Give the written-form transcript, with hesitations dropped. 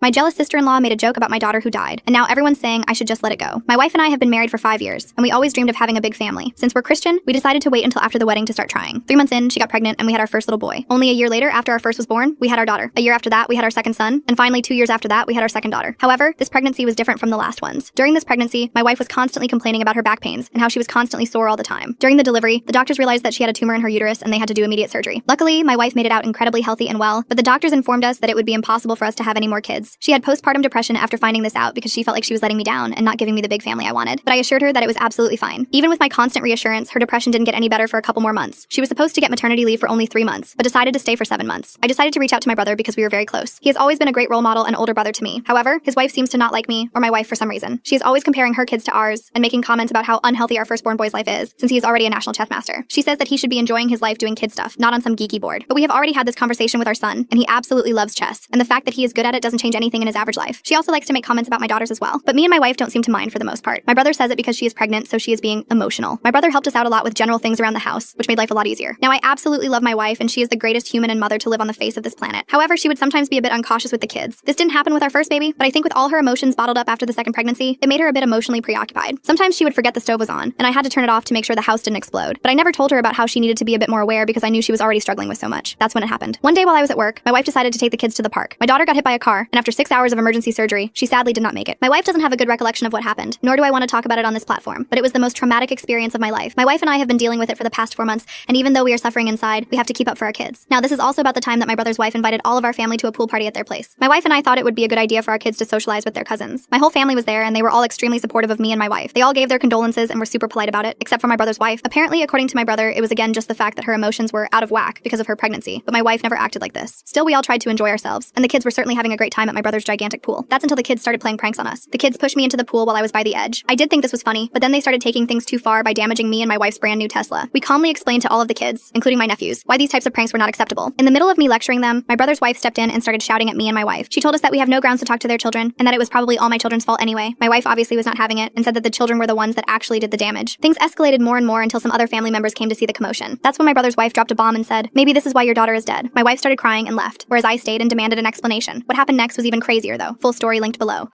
My jealous sister-in-law made a joke about my daughter who died, and now everyone's saying I should just let it go. My wife and I have been married for 5 years, and we always dreamed of having a big family. Since we're Christian, we decided to wait until after the wedding to start trying. 3 months in, she got pregnant, and we had our first little boy. Only a year later, after our first was born, we had our daughter. A year after that, we had our second son, and finally 2 years after that, we had our second daughter. However, this pregnancy was different from the last ones. During this pregnancy, my wife was constantly complaining about her back pains and how she was constantly sore all the time. During the delivery, the doctors realized that she had a tumor in her uterus and they had to do immediate surgery. Luckily, my wife made it out incredibly healthy and well, but the doctors informed us that it would be impossible for us to have any more kids. She had postpartum depression after finding this out because she felt like she was letting me down and not giving me the big family I wanted. But I assured her that it was absolutely fine. Even with my constant reassurance, her depression didn't get any better for a couple more months. She was supposed to get maternity leave for only 3 months, but decided to stay for 7 months. I decided to reach out to my brother because we were very close. He has always been a great role model and older brother to me. However, his wife seems to not like me or my wife for some reason. She is always comparing her kids to ours and making comments about how unhealthy our firstborn boy's life is, since he is already a national chess master. She says that he should be enjoying his life doing kid stuff, not on some geeky board. But we have already had this conversation with our son, and he absolutely loves chess, and the fact that he is good at it doesn't change anything in his average life. She also likes to make comments about my daughters as well, but me and my wife don't seem to mind for the most part. My brother says it because she is pregnant, so she is being emotional. My brother helped us out a lot with general things around the house, which made life a lot easier. Now, I absolutely love my wife, and she is the greatest human and mother to live on the face of this planet. However, she would sometimes be a bit uncautious with the kids. This didn't happen with our first baby, but I think with all her emotions bottled up after the second pregnancy, it made her a bit emotionally preoccupied. Sometimes she would forget the stove was on, and I had to turn it off to make sure the house didn't explode. But I never told her about how she needed to be a bit more aware because I knew she was already struggling with so much. That's when it happened. One day while I was at work, my wife decided to take the kids to the park. My daughter got hit by a car, and after 6 hours of emergency surgery, she sadly did not make it. My wife doesn't have a good recollection of what happened, nor do I want to talk about it on this platform, but it was the most traumatic experience of my life. My wife and I have been dealing with it for the past 4 months, and even though we are suffering inside, we have to keep up for our kids. Now, this is also about the time that my brother's wife invited all of our family to a pool party at their place. My wife and I thought it would be a good idea for our kids to socialize with their cousins. My whole family was there, and they were all extremely supportive of me and my wife. They all gave their condolences and were super polite about it, except for my brother's wife. Apparently, according to my brother, it was again just the fact that her emotions were out of whack because of her pregnancy, but my wife never acted like this. Still, we all tried to enjoy ourselves, and the kids were certainly having a great time at my brother's gigantic pool. That's until the kids started playing pranks on us. The kids pushed me into the pool while I was by the edge. I did think this was funny, but then they started taking things too far by damaging me and my wife's brand new Tesla. We calmly explained to all of the kids, including my nephews, why these types of pranks were not acceptable. In the middle of me lecturing them, my brother's wife stepped in and started shouting at me and my wife. She told us that we have no grounds to talk to their children, and that it was probably all my children's fault anyway. My wife obviously was not having it, and said that the children were the ones that actually did the damage. Things escalated more and more until some other family members came to see the commotion. That's when my brother's wife dropped a bomb and said, "Maybe this is why your daughter is dead." My wife started crying and left, whereas I stayed and demanded an explanation. What happened next was even crazier though. Full story linked below.